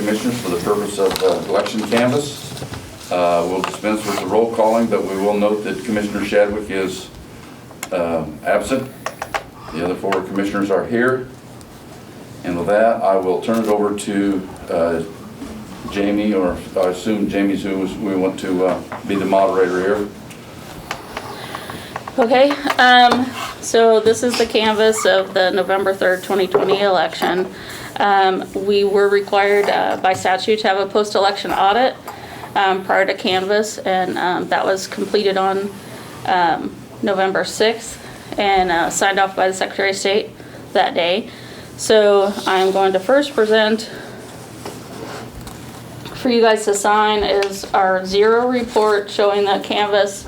Commissioners for the purpose of election canvass. We'll dispense with the roll calling, but we will note that Commissioner Shadwick is absent. The other 4 commissioners are here. And with that, I will turn it over to Jamie, or I assume Jamie's who we want to be the moderator here. Okay, so this is the canvass of the November 3rd, 2020 election. We were required by statute to have a post-election audit prior to canvass, and that was completed on November 6th and signed off by the Secretary of State that day. So I'm going to first present for you guys to sign is our 0 report showing that canvass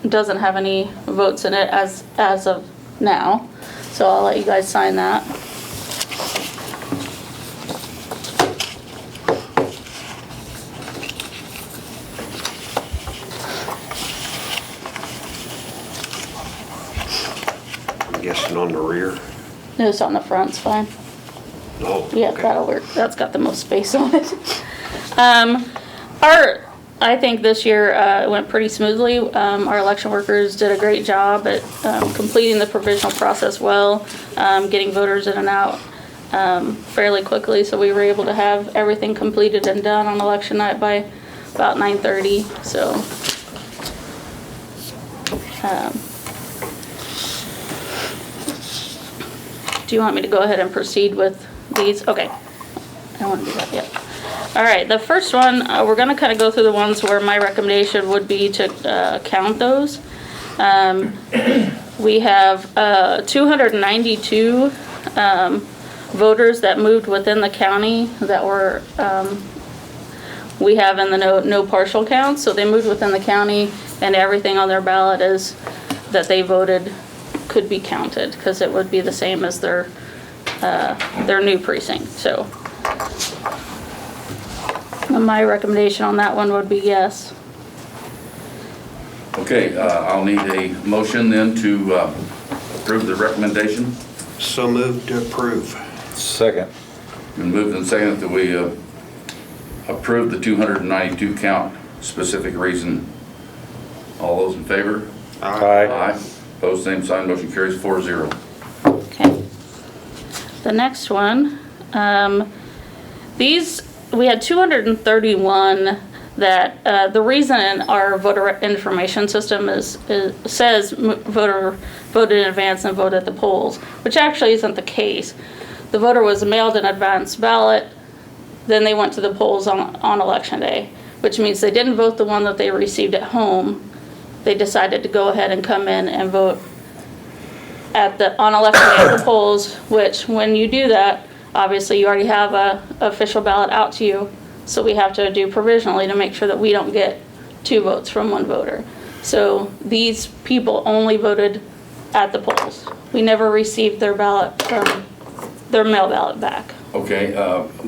doesn't have any votes in it as of now. So I'll let you guys sign that. I'm guessing on the rear. No, it's on the front's fine. Oh, Yeah, okay. that'll work. That's got the most space on it. I think this year it went pretty smoothly. Our election workers did a great job at completing the provisional process well, getting voters in and out fairly quickly. So we were able to have everything completed and done on election night by about 9:30. So. Do you want me to go ahead and proceed with these? Okay, I don't want to do that yet. All right, the first one, we're going to kind of go through the ones where my recommendation would be to count those. We have 292 voters that moved within the county that were, we have in the no partial count, so they moved within the county and everything on their ballot is that they voted could be counted because it would be the same as their new precinct. So my recommendation on that one would be yes. Okay, I'll need a motion then to approve the recommendation. So moved to approve. Second. Been moved and seconded that we approve the 292 count, specific reason. All those in favor? Aye. Aye. Opposed, same sign, motion carries 4-0. Okay. The next one, we had 231 that the reason in our voter information system says voter voted in advance and voted at the polls, which actually isn't the case. The voter was mailed an advance ballot, then they went to the polls on election day, which means they didn't vote the one that they received at home. They decided to go ahead and come in and vote on election day at the polls, which when you do that, obviously you already have a official ballot out to you, so we have to do provisionally to make sure that we don't get 2 votes from 1 voter. So these people only voted at the polls. We never received their ballot from their mail ballot back. Okay,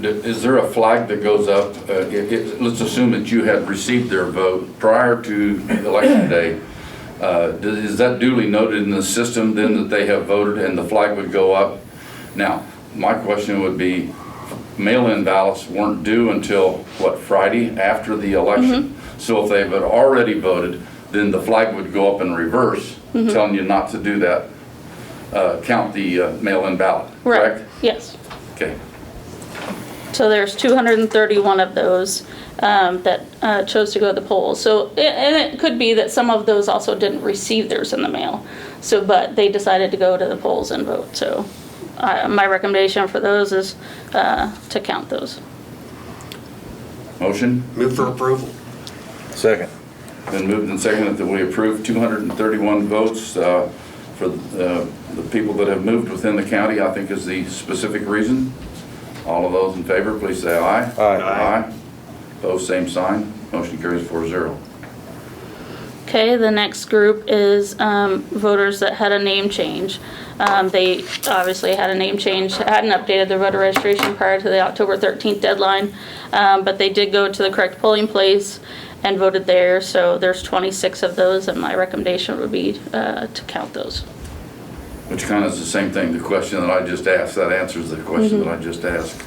is there a flag that goes up? Let's assume that you had received their vote prior to election day. Is that duly noted in the system then that they have voted and the flag would go up? Now, my question would be, mail-in ballots weren't due until, what, Friday after the election? Mm-hmm. So if they had already voted, then the flag would go up in reverse, mm-hmm. telling you not to do that, count the mail-in ballot, correct? Right, yes. Okay. So there's 231 of those that chose to go to the polls. So, and it could be that some of those also didn't receive theirs in the mail. So, but they decided to go to the polls and vote. So, my recommendation for those is to count those. Motion? Move for approval. Second. Been moved and seconded that we approve 231 votes for the people that have moved within the county, I think is the specific reason. All of those in favor, please say aye. Aye. Aye. Opposed, same sign. Motion carries 4-0. Okay, the next group is voters that had a name change. They obviously had a name change, hadn't updated their voter registration prior to the October 13th deadline, but they did go to the correct polling place and voted there. So there's 26 of those, and my recommendation would be to count those. Which kind of is the same thing, the question that I just asked. That answers the question that I just asked.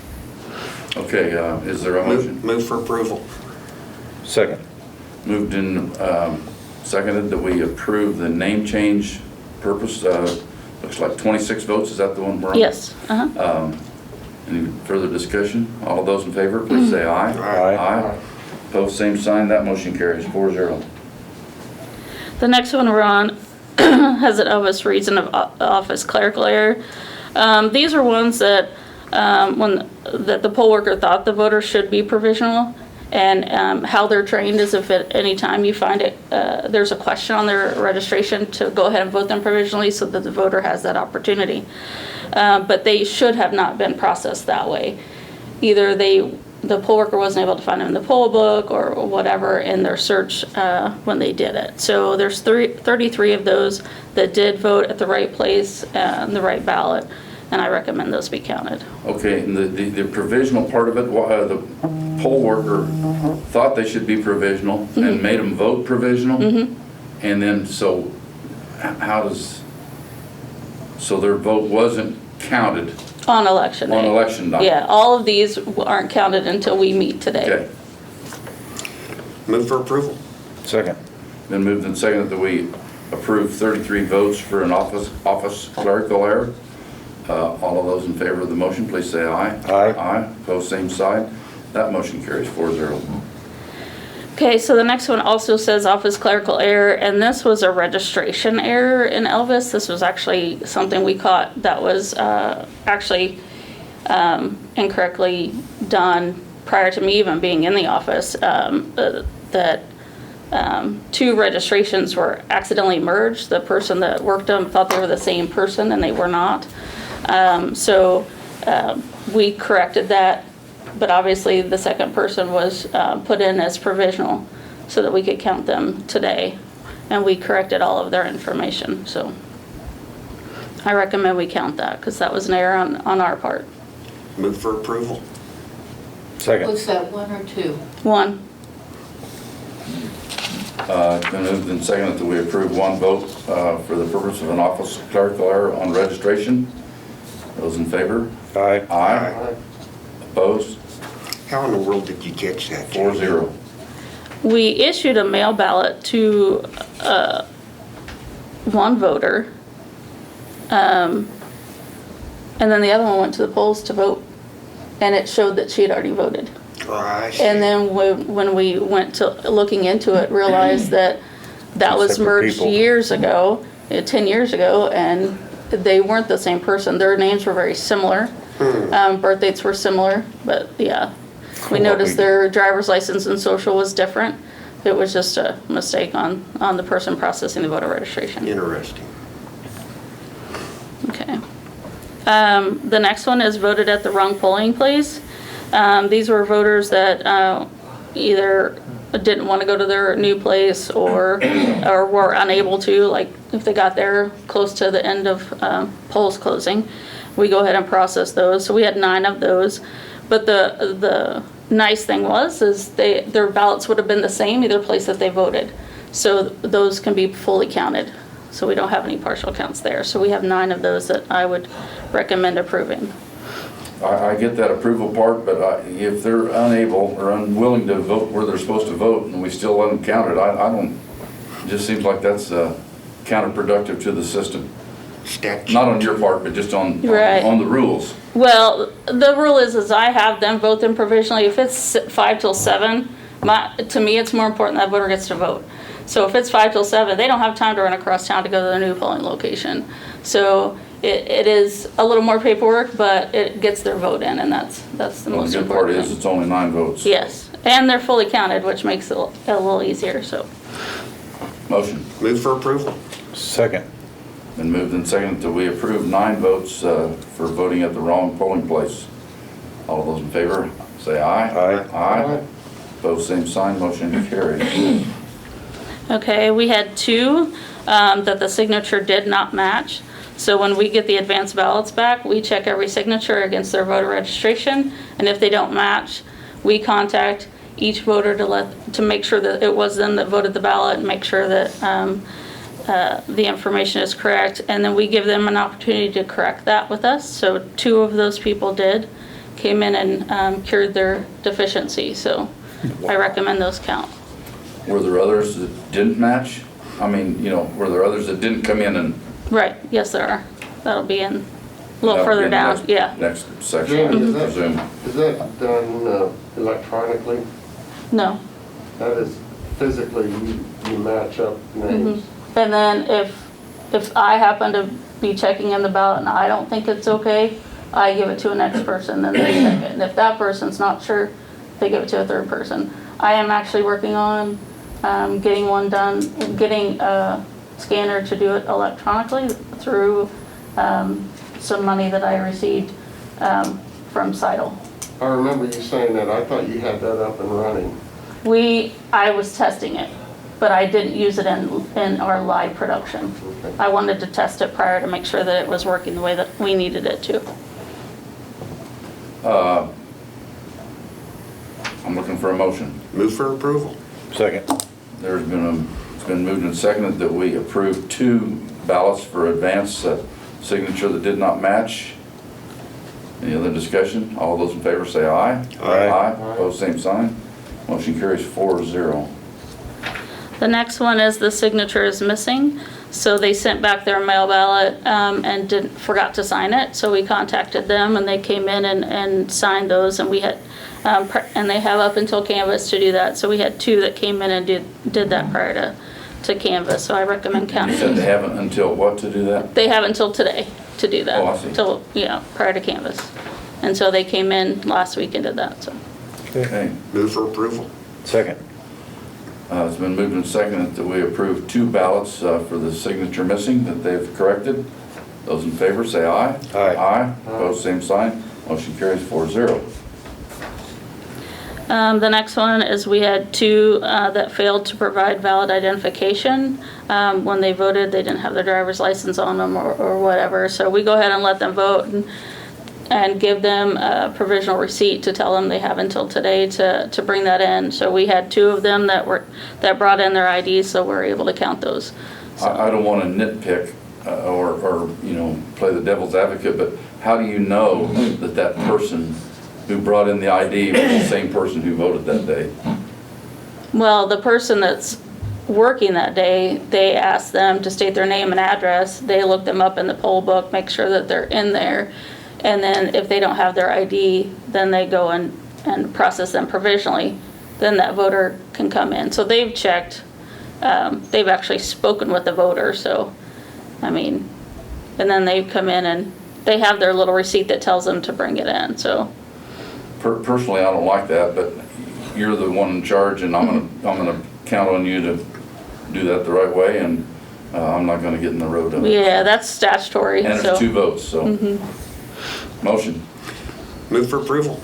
Okay, is there a motion? Move for approval. Second. Moved and seconded that we approve the name change purpose. Looks like 26 votes. Is that the one we're on? Yes, uh-huh. Any further discussion? All of those in favor, please say aye. Aye. Aye. Opposed, same sign. That motion carries 4-0. The next one we're on has an Elvis reason of office clerical error. These are ones that that the poll worker thought the voter should be provisional, and how they're trained is if at any time you find it, there's a question on their registration to go ahead and vote them provisionally so that the voter has that opportunity. But they should have not been processed that way. Either the poll worker wasn't able to find them in the poll book or whatever in their search when they did it. So there's 33 of those that did vote at the right place and the right ballot, and I recommend those be counted. Okay, and the provisional part of it, the poll worker thought they should be provisional and made them vote provisional? And then, so how does, so their vote wasn't counted On election day. on election night? Yeah, all of these aren't counted until we meet today. Okay, Move for approval. Second. then moved and seconded that we approve 33 votes for an office clerical error. All of those in favor of the motion, please say aye. Aye. Aye, opposed, same side. That motion carries 4-0. Okay, so the next one also says office clerical error, and this was a registration error in Elvis. This was actually something we caught that was actually incorrectly done prior to me even being in the office, that two registrations were accidentally merged. The person that worked them thought they were the same person, and they were not. So we corrected that, but obviously the second person was put in as provisional so that we could count them today, and we corrected all of their information. So I recommend we count that because that was an error on our part. Move for approval. Second. Was that 1 or 2? One. Then moved and seconded that we approve one vote for the purpose of an office clerical error on registration. Those in favor? Aye. Aye. Opposed? How in the world did you catch that? 4-0. We issued a mail ballot to one voter, and then the other one went to the polls to vote, and it showed that she had already voted. Oh, I see. And then when we went to looking into it, realized that was Separate merged people. years ago, 10 years ago, and they weren't the same person. Their names were very similar. Birth dates were similar, but yeah. We Well, noticed their driver's license and social was different. It was just a mistake on the person processing the voter registration. Interesting. Okay. The next one is voted at the wrong polling place. These were voters that either didn't want to go to their new place or were unable to, like if they got there close to the end of polls closing. We go ahead and process those. So we had 9 of those. But the nice thing is their ballots would have been the same either place that they voted. So those can be fully counted. So we don't have any partial counts there. So we have 9 of those that I would recommend approving. I get that approval part, but if they're unable or unwilling to vote where they're supposed to vote and we still let them count it, I don't, it just seems like that's counterproductive to the system. Statute. Not on your part, but just on Right. on the rules. Well, the rule is I have them vote them provisionally. If it's 5 till 7, to me it's more important that voter gets to vote. So if it's 5 till 7, they don't have time to run across town to go to their new polling location. So it is a little more paperwork, but it gets their vote in, and that's the Well, most the good part important is thing. it's only 9 votes. Yes, and they're fully counted, which makes it a little easier. So Motion. Move for approval. Second. Been moved and seconded that we approve 9 votes for voting at the wrong polling place. All of those in favor, say aye. Aye. Aye. Opposed, same sign, motion carries. okay, we had 2 that the signature did not match. So when we get the advance ballots back, we check every signature against their voter registration, and if they don't match, we contact each voter to make sure that it was them that voted the ballot and make sure that the information is correct, and then we give them an opportunity to correct that with us. So 2 of those people did came in and cured their deficiency, so I recommend those count. Were there others that didn't match? I mean, were there others that didn't come in and? Right, yes, there are. That'll be in a little That'll be further in the down, next- yeah. Next section, Jamie, I is that- presume. Is that done electronically? No. That is physically, you match up names? And then if I happen to be checking in the ballot and I don't think it's okay, I give it to a next person, then they check it. And if that person's not sure, they give it to a third person. I am actually working on getting one done, getting a scanner to do it electronically through some money that I received from Seidel. I remember you saying that. I thought you had that up and running. I was testing it, but I didn't use it in our live production. Okay. I wanted to test it prior to make sure that it was working the way that we needed it to. I'm looking for a motion. Move for approval. Second. It's been moved and seconded that we approve 2 ballots for advance signature that did not match. Any other discussion? All those in favor say aye. Aye. Aye, opposed, same sign. Motion carries 4-0. The next one is the signature is missing. So they sent back their mail ballot and forgot to sign it. So we contacted them and they came in and signed those, and we had, and they have up until Canvas to do that. So we had 2 that came in and did that prior to Canvas. So I recommend You counting said they those. haven't until what to do that? They have until today to do that. Oh, I see. Till, prior to Canvas. And so they came in last week and did that, so. Okay. Move for approval. Second. It's been moved and seconded that we approve 2 ballots for the signature missing that they've corrected. Those in favor say aye. Aye. Aye, opposed, same sign. Motion carries 4-0. The next one is we had 2 that failed to provide valid identification. When they voted, they didn't have their driver's license on them or whatever. So we go ahead and let them vote and give them a provisional receipt to tell them they have until today to bring that in. So we had 2 of them that brought in their IDs, so we're able to count those. I don't want to nitpick or play the devil's advocate, but how do you know that person who brought in the ID was the same person who voted that day? Well, the person that's working that day, they asked them to state their name and address. They look them up in the poll book, make sure that they're in there. And then if they don't have their ID, then they go and process them provisionally. Then that voter can come in. So they've checked, they've actually spoken with the voter, so, and then they come in and they have their little receipt that tells them to bring it in, so. Personally, I don't like that, but you're the one in charge, and I'm gonna count on you to do that the right way, and I'm not gonna get in the road of it. Yeah, that's statutory, And so. it's 2 votes, so. Motion. Move for approval.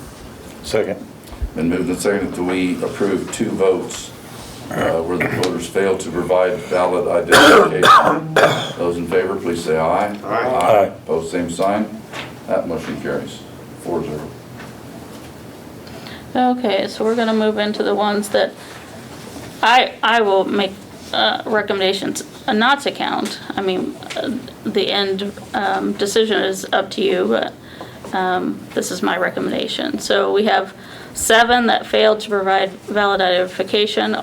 Second. Been moved and seconded that we approve 2 votes where the voters failed to provide valid identification. Those in favor, please say aye. Aye. Aye. Opposed, same sign. That motion carries 4-0. Okay, so we're gonna move into the ones that I will make recommendations not to count. The end decision is up to you, but this is my recommendation. So we have 7 that failed to provide valid identification.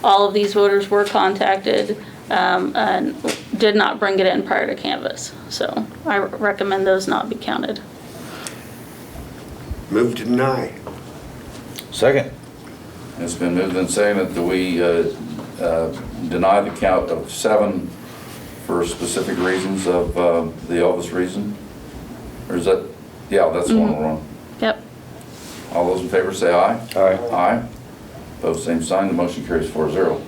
All of these voters were contacted and did not bring it in prior to Canvas. So I recommend those not be counted. Move to deny. Second. It's been moved and seconded that we deny the count of 7 for specific reasons of the Elvis reason. Or is that, yeah, that's the one we're on. Yep. All those in favor say aye. Aye. Aye. Opposed, same sign. The motion carries 4-0.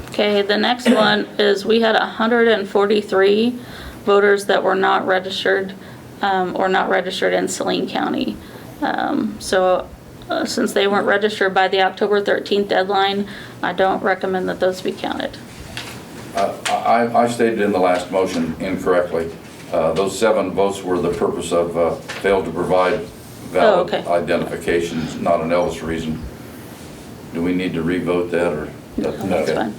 Okay, the next one is we had 143 voters that were not registered or not registered in Saline County. Since they weren't registered by the October 13th deadline, I don't recommend that those be counted. I stated in the last motion incorrectly. Those 7 votes were the purpose of failed to provide valid okay. identifications, not an Elvis reason. Do we need to re-vote that or? That's Okay. fine.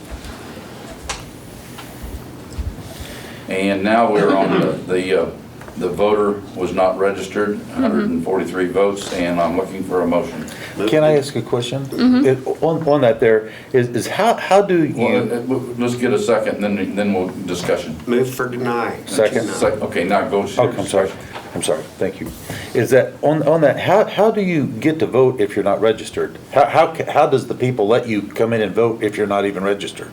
And now we're on the the voter was not registered, 143 votes, and I'm looking for a motion. Can I ask a question? On that there, is how do Well, you, let's get a second, and then we'll discussion. Move for deny. Second. Okay, now go. oh, I'm sorry, thank you. Is that, on that, how do you get to vote if you're not registered? How does the people let you come in and vote if you're not even registered?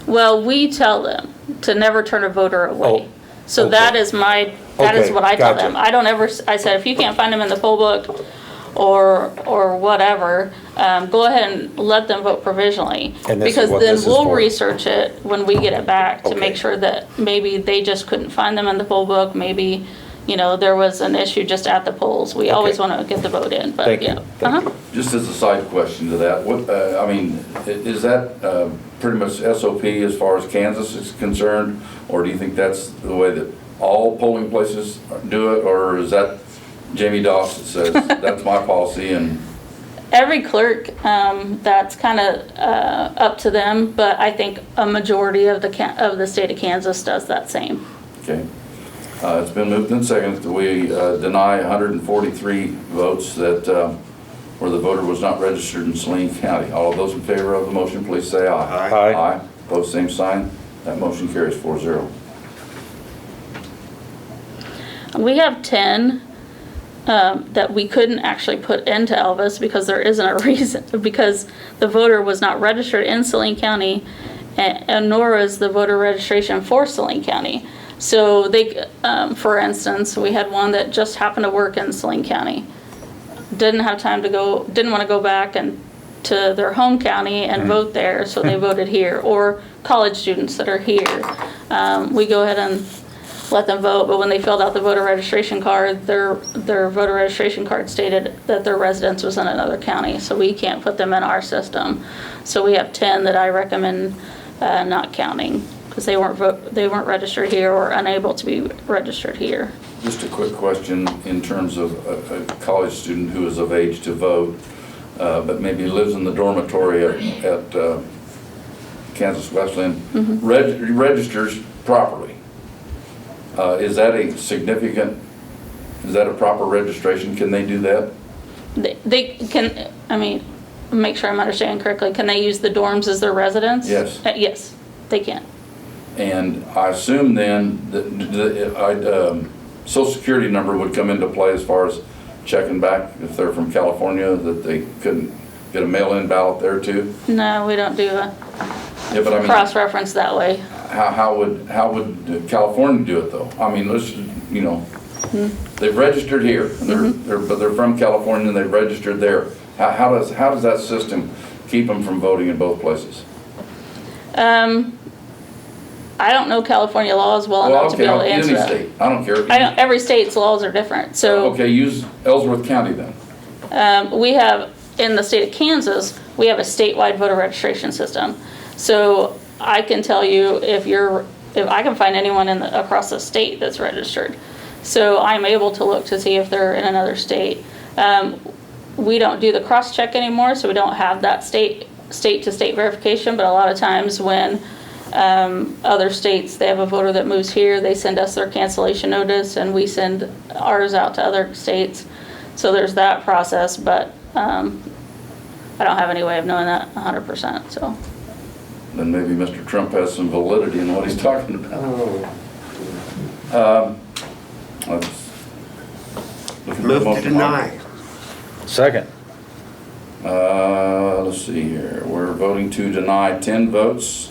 Well, we tell them to never turn a voter away. Oh, So okay. that is Okay, what I tell gotcha. them. I don't ever, I said, if you can't find them in the poll book or whatever, go ahead and let them vote provisionally. And this is Because what then this is we'll for. research it when we get it back to Okay. make sure that maybe they just couldn't find them in the poll book. Maybe, there was an issue just at the polls. We always Okay. want to get the vote in, but Thank you, yeah. thank you. Just as a side question to that, is that pretty much SOP as far as Kansas is concerned? Or do you think that's the way that all polling places do it? Or is that Jamie Doss that says, that's my policy and? Every clerk, that's kind of up to them, but I think a majority of the state of Kansas does that same. Okay. It's been moved and seconded that we deny 143 votes that where the voter was not registered in Saline County. All of those in favor of the motion, please say aye. Aye. Aye. Aye. Opposed, same sign. That motion carries 4-0. We have 10 that we couldn't actually put into Elvis because there isn't a reason, because the voter was not registered in Saline County, and nor is the voter registration for Saline County. So they, for instance, we had one that just happened to work in Saline County. Didn't have time to go, didn't want to go back and to their home county and vote there, so they voted here. Or college students that are here. We go ahead and let them vote, but when they filled out the voter registration card, their voter registration card stated that their residence was in another county, so we can't put them in our system. So we have 10 that I recommend not counting, because they weren't registered here or unable to be registered here. Just a quick question in terms of a college student who is of age to vote, but maybe lives in the dormitory at Kansas Wesleyan, registers properly. Is that a proper registration? Can they do that? They can, make sure I'm understanding correctly, can they use the dorms as their residence? Yes. Yes, they can. And I assume then that the Social Security number would come into play as far as checking back if they're from California, that they couldn't get a mail-in ballot there too? No, we don't do a Yeah, but I mean, cross-reference that way. how would California do it though? I mean, let's, they've registered here, but they're from California and they've registered there. How does that system keep them from voting in both places? I don't know California laws well enough to be able to answer any that. state, I don't care. Every state's laws are different, so. Okay, use Ellsworth County then. We have, in the state of Kansas, we have a statewide voter registration system. So I can tell you if I can find anyone across the state that's registered. So I'm able to look to see if they're in another state. We don't do the cross-check anymore, so we don't have that state-to-state verification, but a lot of times when other states, they have a voter that moves here, they send us their cancellation notice, and we send ours out to other states. So there's that process, but I don't have any way of knowing that 100%, so. Then maybe Mr. Trump has some validity in what he's talking about. Let's look at the Move to motion. deny. Second. Let's see here. We're voting to deny 10 votes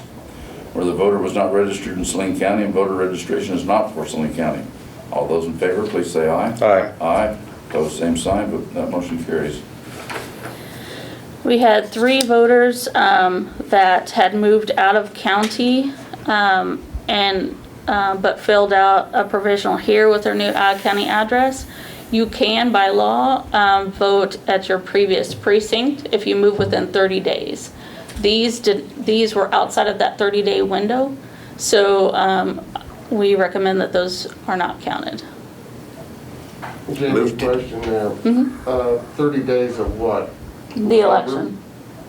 where the voter was not registered in Saline County and voter registration is not for Saline County. All those in favor, please say aye. Aye. Aye. Opposed, same sign, but that motion carries. We had 3 voters that had moved out of county but filled out a provisional here with their new county address. You can, by law, vote at your previous precinct if you move within 30 days. These were outside of that 30-day window, so we recommend that those are not counted. Jamie's question now, 30 days of what? The election.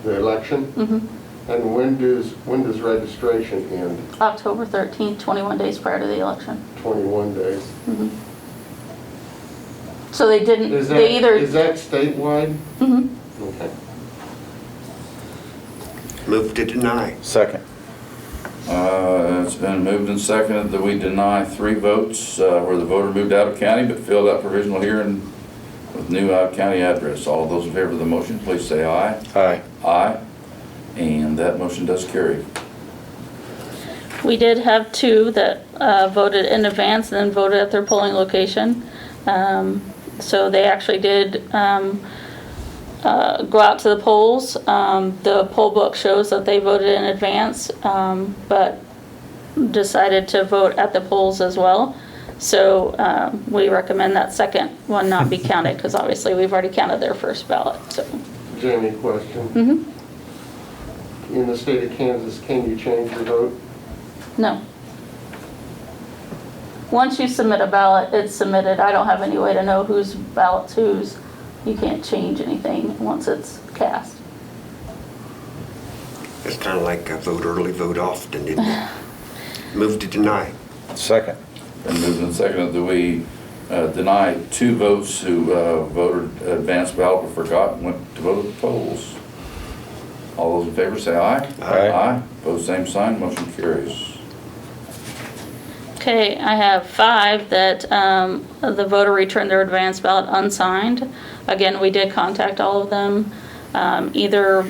The election? And when does registration end? October 13th, 21 days prior to the election. 21 days. So they didn't, Is they either. that statewide? Mhm. Okay. Move to deny. Second. It's been moved and seconded that we deny 3 votes where the voter moved out of county but filled out provisional hearing with new out-of-county address. All those in favor of the motion, please say aye. Aye. Aye. And that motion does carry. We did have 2 that voted in advance and then voted at their polling location. So they actually did go out to the polls. The poll book shows that they voted in advance, but decided to vote at the polls as well. So we recommend that second one not be counted, because obviously we've already counted their first ballot, so. Jamie, question. Mhm. In the state of Kansas, can you change your vote? No. Once you submit a ballot, it's submitted. I don't have any way to know whose ballot's whose. You can't change anything once it's cast. It's kind of like a vote early, vote often, isn't it? Move to deny. Second. Been moved and seconded that we deny 2 votes who voted advanced ballot but forgot and went to vote at the polls. All those in favor say aye. Aye. Aye. Opposed, same sign. Motion carries. Okay, I have 5 that the voter returned their advanced ballot unsigned. Again, we did contact all of them, either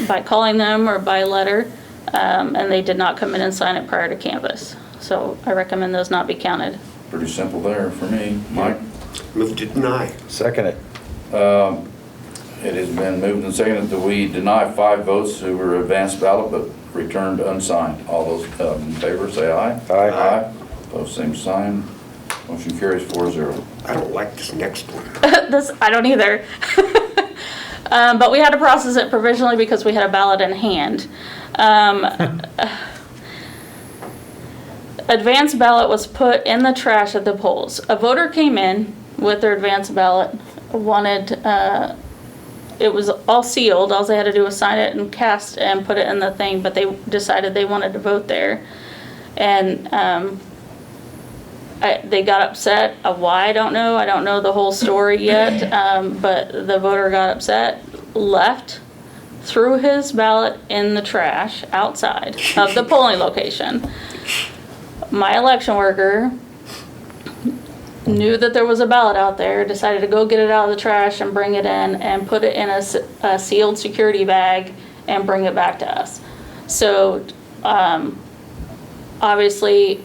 by calling them or by letter, and they did not come in and sign it prior to canvass. So I recommend those not be counted. Pretty simple there for me. Mike? Move to deny. Second it. It has been moved and seconded that we deny 5 votes who were advanced ballot but returned unsigned. All those in favor say aye. Aye. Aye. Opposed, same sign. Motion carries 4-0. I don't like this next one. This, I don't either. But we had to process it provisionally because we had a ballot in hand. Advanced ballot was put in the trash at the polls. A voter came in with their advanced ballot, wanted, it was all sealed, all they had to do was sign it and cast and put it in the thing, but they decided they wanted to vote there. And they got upset. Why, I don't know. I don't know the whole story yet, but the voter got upset, left, threw his ballot in the trash outside of the polling location. My election worker knew that there was a ballot out there, decided to go get it out of the trash and bring it in and put it in a sealed security bag and bring it back to us. So obviously,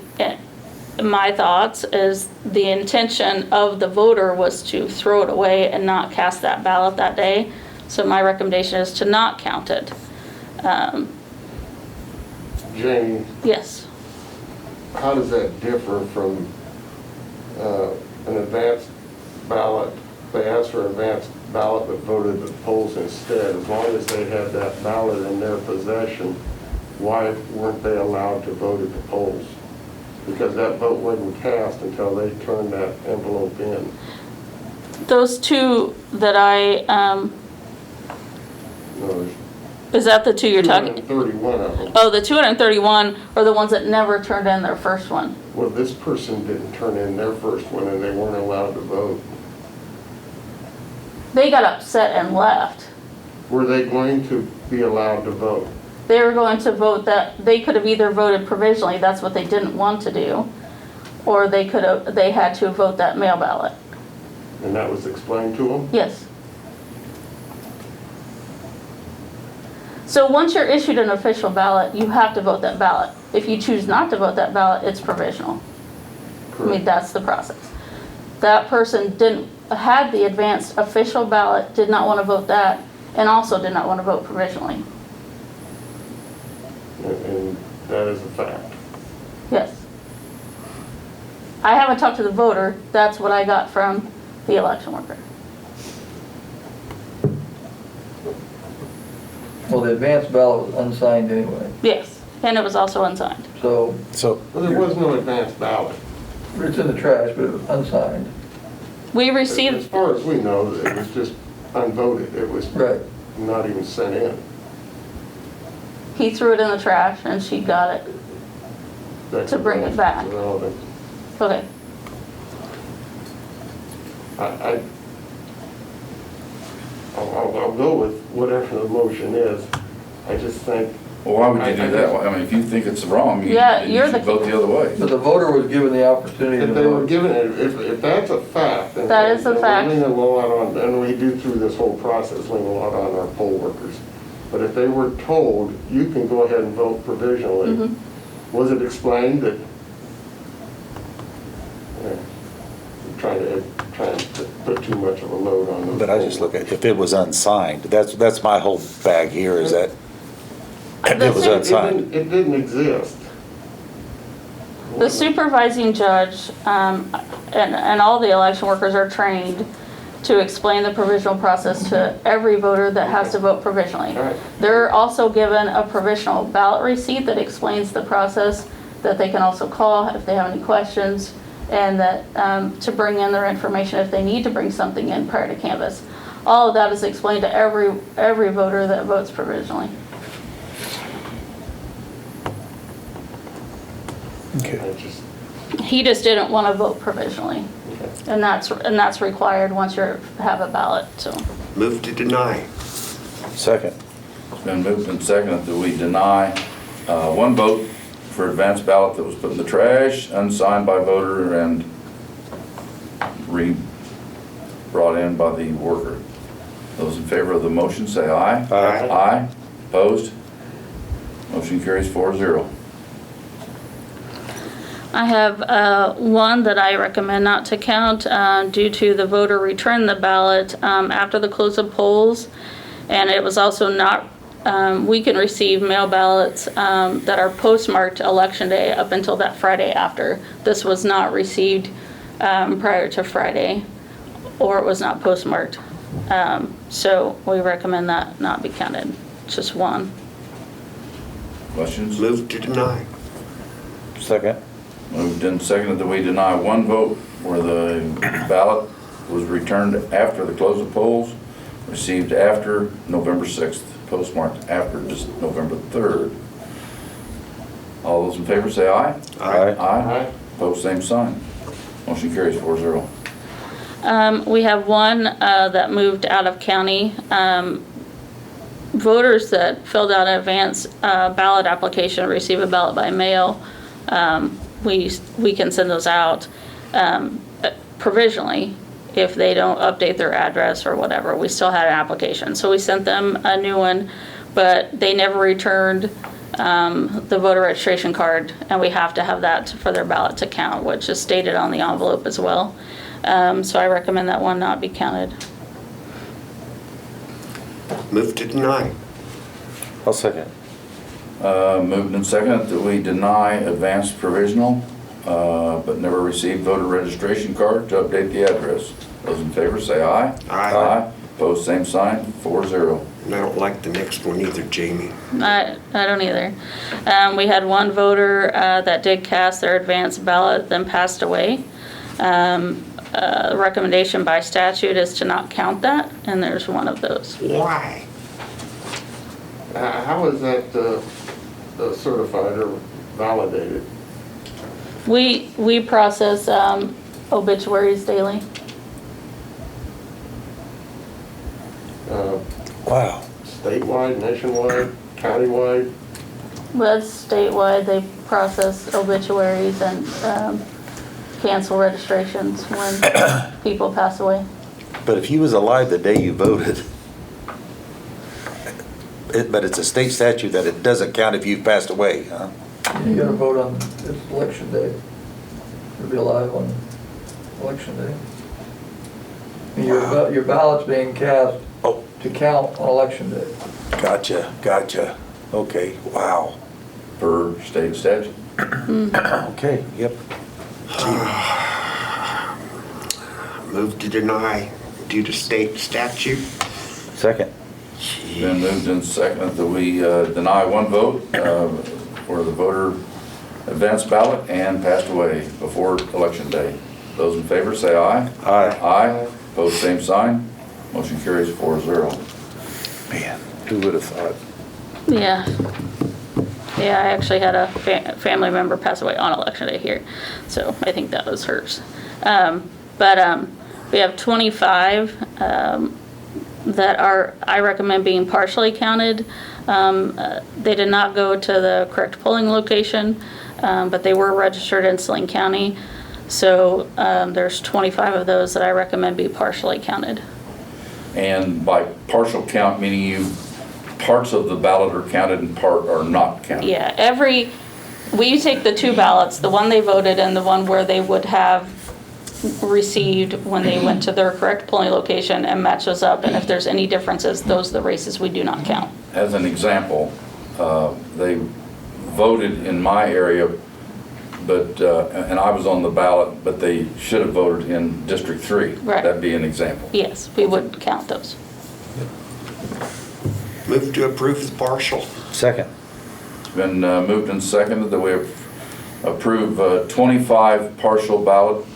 my thoughts is the intention of the voter was to throw it away and not cast that ballot that day. So my recommendation is to not count it. Jamie, Yes. how does that differ from an advanced ballot? They asked for an advanced ballot but voted the polls instead. As long as they had that ballot in their possession, why weren't they allowed to vote at the polls? Because that vote wasn't cast until they turned that envelope in. Those 2 that I, No, is that the 2 you're there's talking? 231 of them. Oh, the 231 are the ones that never turned in their first one. Well, this person didn't turn in their first one and they weren't allowed to vote. They got upset and left. Were they going to be allowed to vote? They were going to vote that, they could have either voted provisionally, that's what they didn't want to do, or they had to vote that mail ballot. And that was explained to them? Yes. So once you're issued an official ballot, you have to vote that ballot. If you choose not to vote that ballot, it's provisional. I mean, that's the process. That person had the advanced official ballot, did not want to vote that, and also did not want to vote provisionally. And that is a fact. Yes. I haven't talked to the voter, that's what I got from the election worker. Well, the advanced ballot was unsigned anyway, Yes, and it was also unsigned. so So, Well, there was no advanced ballot. it's in the trash, but it was unsigned. We As received, far as we know, it was just unvoted. It was Right. not even sent in. he threw it in the trash and she got it. That's To bring it back. irrelevant. Okay. I'll go with whatever the motion is. I just think, Well, why would you do that? I mean, if you think it's wrong, you Yeah, then you you're should the- vote the other way. But the voter was given the opportunity to if they were vote. given it, if that's a fact. and- That is a fact. And we lean a lot on, and we do through this whole process, lean a lot on our poll workers. But if they were told, you can go ahead and vote provisionally, Mm-hmm. was it explained that? I'm trying to put too much of a load on those. But I just look at, if it was unsigned, that's my whole bag here, is that if it was The unsigned. It didn't exist. The supervising judge, and all the election workers are trained to explain the provisional process to every voter that has to vote provisionally. All right. They're also given a provisional ballot receipt that explains the process, that they can also call if they have any questions, and that, to bring in their information if they need to bring something in prior to canvass. All of that is explained to every voter that votes provisionally. Okay. I just, He just didn't want to vote provisionally, okay. and that's required once you have a ballot, so. Move to deny. Second. It's been moved and seconded that we deny one vote for advance ballot that was put in the trash, unsigned by voter and brought in by the worker. Those in favor of the motion say aye. Aye. Aye. Opposed? Motion carries 4-0. I have one that I recommend not to count due to the voter returned the ballot after the close of polls. And it was also not, we can receive mail ballots that are postmarked election day up until that Friday after. This was not received prior to Friday, or it was not postmarked. So we recommend that not be counted, just one. Questions? Move to deny. Second. Moved and seconded that we deny one vote where the ballot was returned after the close of polls, received after November 6th, postmarked after just November 3rd. All those in favor say aye. Aye. Aye. Opposed, same sign. Motion carries 4-0. We have one that moved out of county. Voters that filled out an advance ballot application receive a ballot by mail. We can send those out provisionally if they don't update their address or whatever. We still had an application. So we sent them a new one, but they never returned the voter registration card, and we have to have that for their ballot to count, which is stated on the envelope as well. So I recommend that one not be counted. Move to deny. I'll second. Moved and seconded that we deny advanced provisional, but never received voter registration card to update the address. Those in favor say aye. Aye. Opposed, same sign, 4-0. And I don't like the next one either, Jamie. I don't either. We had one voter that did cast their advance ballot, then passed away. Recommendation by statute is to not count that, and there's one of those. Why? How is that certified or validated? We process obituaries daily. Wow. Statewide, nationwide, countywide? That's statewide. They process obituaries and cancel registrations when people pass away. But if you was alive the day you voted, but it's a state statute that it doesn't count if you've passed away, huh? You gotta vote on, it's election day. You'll be alive on election day. And your ballot's being cast Oh, to count on election day. gotcha. Okay, wow. Per state statute. Okay, yep. Move to deny due to state statute. Second. Been moved and seconded that we deny one vote for the voter advance ballot and passed away before election day. Those in favor say aye. Aye. Aye. Opposed, same sign. Motion carries 4-0. Man, who would have thought? Yeah. Yeah, I actually had a family member pass away on election day here, so I think that was hers. But We have 25 that are, I recommend being partially counted. They did not go to the correct polling location, but they were registered in Saline County. So there's 25 of those that I recommend be partially counted. And by partial count, meaning parts of the ballot are counted and part are not counted? Yeah, we take the two ballots, the one they voted and the one where they would have received when they went to their correct polling location, and match those up. And if there's any differences, those are the races we do not count. As an example, they voted in my area, but, and I was on the ballot, but they should have voted in District 3. Right. That'd be an example. Yes, we would count those. Move to approve the partial. Second. It's been moved and seconded that we approve 25 partial ballot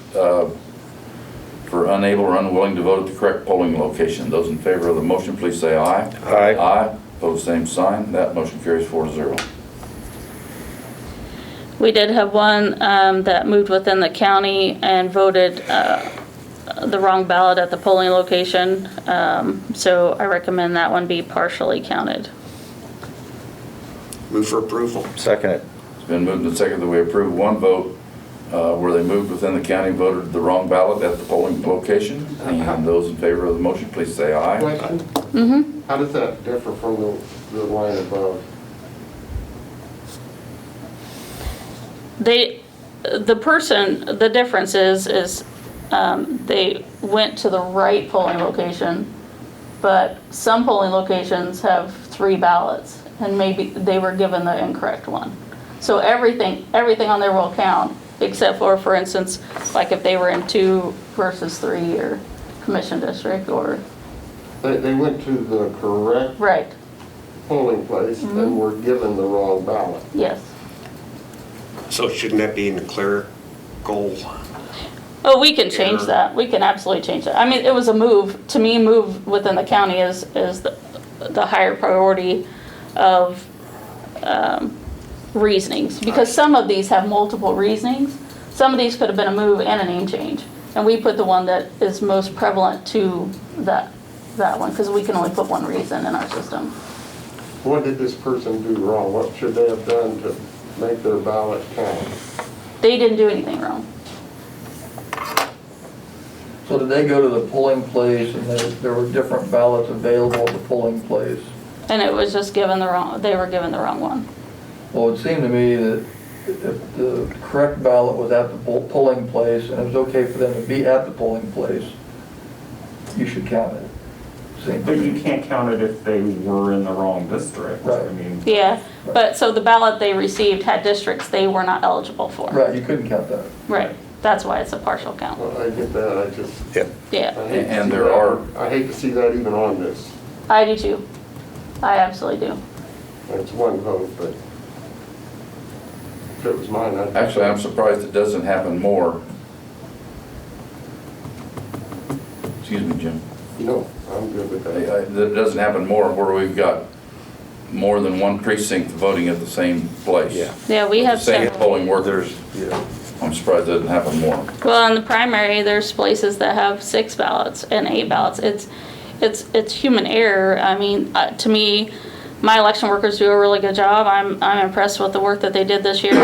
for unable or unwilling to vote at the correct polling location. Those in favor of the motion, please say aye. Aye. Aye. Opposed, same sign. That motion carries 4-0. We did have one that moved within the county and voted the wrong ballot at the polling location. So I recommend that one be partially counted. Move for approval. Second it. It's been moved and seconded that we approve one vote where they moved within the county, voted the wrong ballot at the polling location. And those in favor of the motion, please say aye. Question? How does that differ from the line above? The difference is they went to the right polling location, but some polling locations have 3 ballots, and maybe they were given the incorrect one. So everything on there will count, except for instance, like if they were in 2 versus 3 or commission district or. They went to the correct Right, polling place and were given the wrong ballot. yes. So shouldn't that be in the clerical? Oh, we can change that. We can absolutely change that. I mean, it was a move. To me, move within the county is the higher priority of reasonings. Because some of these have multiple reasonings. Some of these could have been a move and a name change. And we put the one that is most prevalent to that one, because we can only put one reason in our system. What did this person do wrong? What should they have done to make their ballot count? They didn't do anything wrong. So did they go to the polling place and there were different ballots available at the polling place? And it was just they were given the wrong one. Well, it seemed to me that if the correct ballot was at the polling place and it was okay for them to be at the polling place, you should count it. Seemed to But me. you can't count it if they were in the wrong district. Right. I mean, Yeah, but so the ballot they received had districts they were not eligible for. Right, you couldn't count that. Right, that's why it's a partial count. Well, I get that, I just, Yep. Yeah, I hate to And see there that. are- I hate to see that even on this. I do too. I absolutely do. It's one vote, but if it was mine, I'd. Actually, I'm surprised it doesn't happen more. Excuse me, Jim. No, I'm good with that. That it doesn't happen more where we've got more than one precinct voting at the same place. Yeah. Yeah, we have Same several. polling workers. I'm surprised it doesn't happen more. Well, in the primary, there's places that have 6 ballots and 8 ballots. It's human error. I mean, to me, my election workers do a really good job. I'm impressed with the work that they did this year.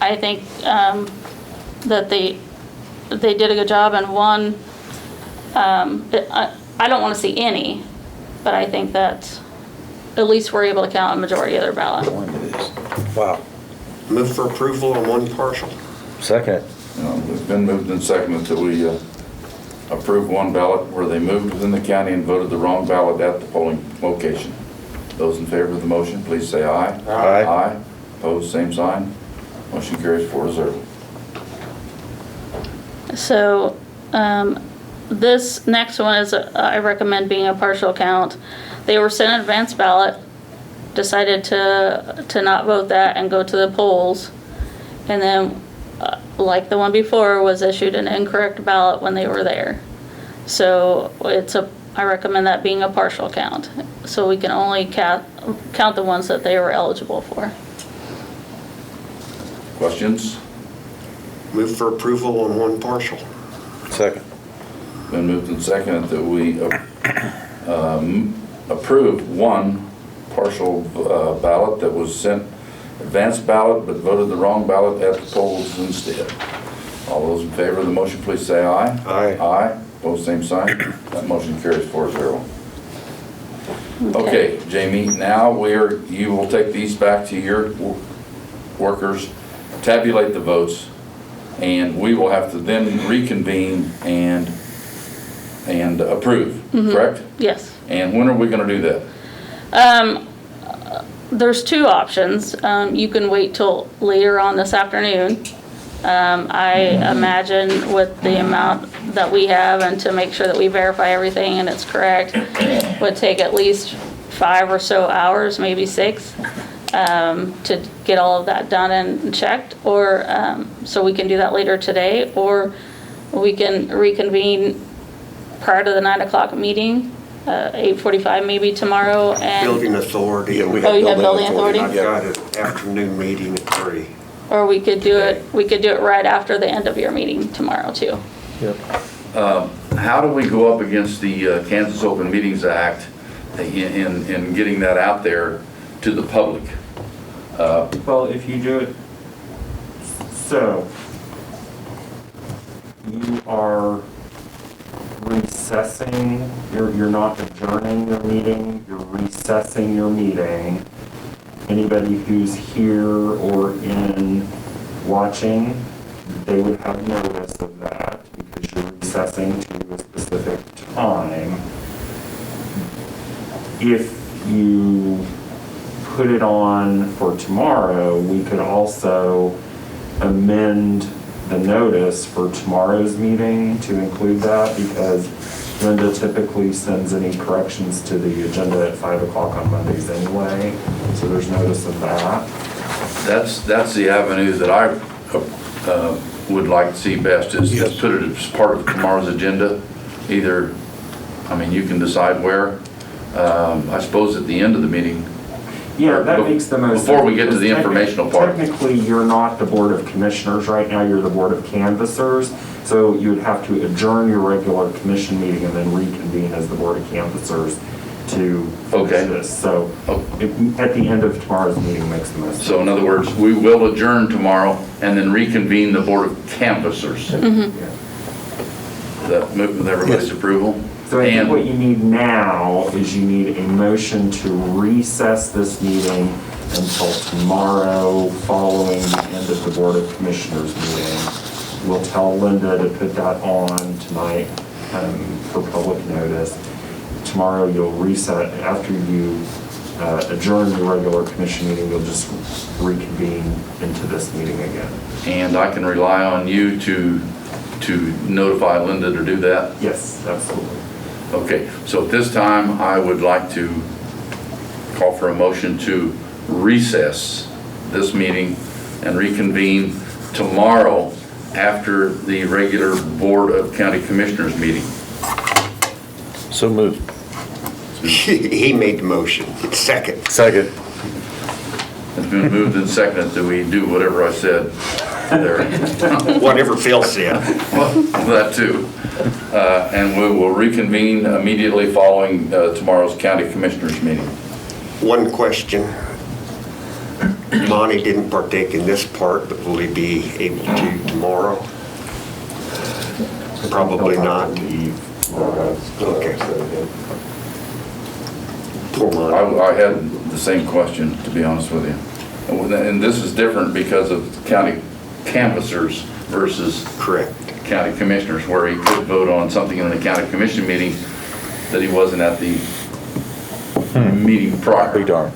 I think that they did a good job, and one, I don't want to see any, but I think that at least we're able to count a majority of their ballot. Wow. Move for approval on one partial. Second it. It's been moved and seconded that we approve one ballot where they moved within the county and voted the wrong ballot at the polling location. Those in favor of the motion, please say aye. Aye. Aye. Opposed, same sign. Motion carries 4-0. So, this next one is, I recommend being a partial count. They were sent an advance ballot, decided to not vote that and go to the polls. And then, like the one before, was issued an incorrect ballot when they were there. So I recommend that being a partial count. So we can only count the ones that they were eligible for. Questions? Move for approval on one partial. Second. Been moved and seconded that we approve one partial ballot that was sent advanced ballot but voted the wrong ballot at the polls instead. All those in favor of the motion, please say aye. Aye. Aye. Both same sign. That motion carries 4-0. Okay, Jamie, now you will take these back to your workers, tabulate the votes, and we will have to then reconvene and approve, correct? Yes. And when are we gonna do that? There's two options. You can wait till later on this afternoon. I imagine with the amount that we have and to make sure that we verify everything and it's correct, would take at least 5 or so hours, maybe 6, to get all of that done and checked. Or, so we can do that later today, or we can reconvene prior to the 9 o'clock meeting, 8:45 maybe tomorrow, and. Building authority. Yeah, we Oh, you have building authority? I've got an afternoon meeting at 3. Or we could do it right after the end of your meeting tomorrow too. Yep. How do we go up against the Kansas Open Meetings Act in getting that out there to the public? Well, if you do it, so you are recessing, you're not adjourning your meeting, you're recessing your meeting. Anybody who's here or in watching, they would have notice of that because you're recessing to a specific time. If you put it on for tomorrow, we could also amend the notice for tomorrow's meeting to include that, because Linda typically sends any corrections to the agenda at 5 o'clock on Mondays anyway, so there's notice of that. That's the avenue that I would like to see best, is just put it as part of tomorrow's agenda. Either, I mean, you can decide where. I suppose at the end of the meeting. Yeah, that makes the most sense. Before we get to the informational part. Technically, you're not the Board of Commissioners right now, you're the Board of Canvassers. So you would have to adjourn your regular commission meeting and then reconvene as the Board of Canvassers to finish this. So at the end of tomorrow's meeting makes the most sense. So in other words, we will adjourn tomorrow and then reconvene the Board of Canvassers. Is that with everybody's approval? So I think what you need now is you need a motion to recess this meeting until tomorrow following the end of the Board of Commissioners meeting. We'll tell Linda to put that on tonight for public notice. Tomorrow you'll reset, after you adjourn your regular commission meeting, you'll just reconvene into this meeting again. And I can rely on you to notify Linda to do that? Yes, absolutely. Okay, so at this time, I would like to call for a motion to recess this meeting and reconvene tomorrow after the regular Board of County Commissioners meeting. So moved. He made the motion. Second. Second. It's been moved and seconded that we do whatever I said there. Whatever Phil said. That too. And we will reconvene immediately following tomorrow's County Commissioners meeting. One question. Monty didn't partake in this part, but will he be able to tomorrow? Probably not. Okay. Poor Monty. I had the same question, to be honest with you. And this is different because of county canvassers versus Correct. county commissioners, where he could vote on something in the county commission meeting that he wasn't at the meeting prior. Be darned.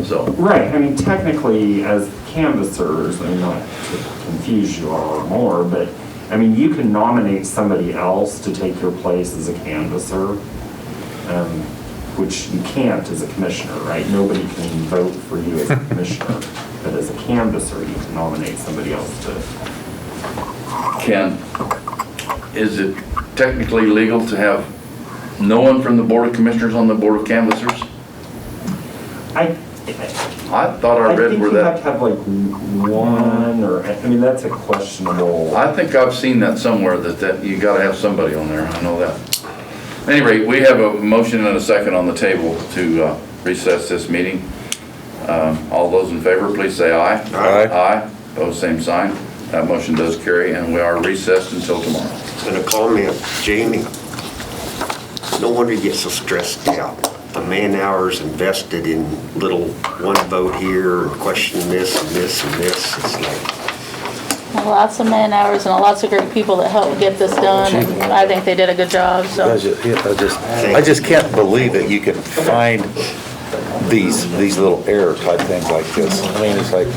So, Right, I mean, technically, as canvassers, I mean, not to confuse you all more, but, I mean, you can nominate somebody else to take your place as a canvasser, which you can't as a commissioner, right? Nobody can vote for you as a commissioner, but as a canvasser, you can nominate somebody else to. is it technically legal to have no one from the Board of Commissioners on the Board of Canvassers? I thought I I read think where you have that, to have like one, or, I mean, that's a questionable. I think I've seen that somewhere, that you gotta have somebody on there, I know that. At any rate, we have a motion and a second on the table to recess this meeting. All those in favor, please say aye. Aye. Aye, pose same sign. That motion does carry, and we are recessed until tomorrow. And a comment, Jamie, no wonder you get so stressed out. The man hours invested in little one vote here, and question this and this and this, it's like, Lots of man hours and lots of great people that helped get this done, and I think they did a good job, so. I just can't believe that you can find these little error type things like this. I mean, it's like,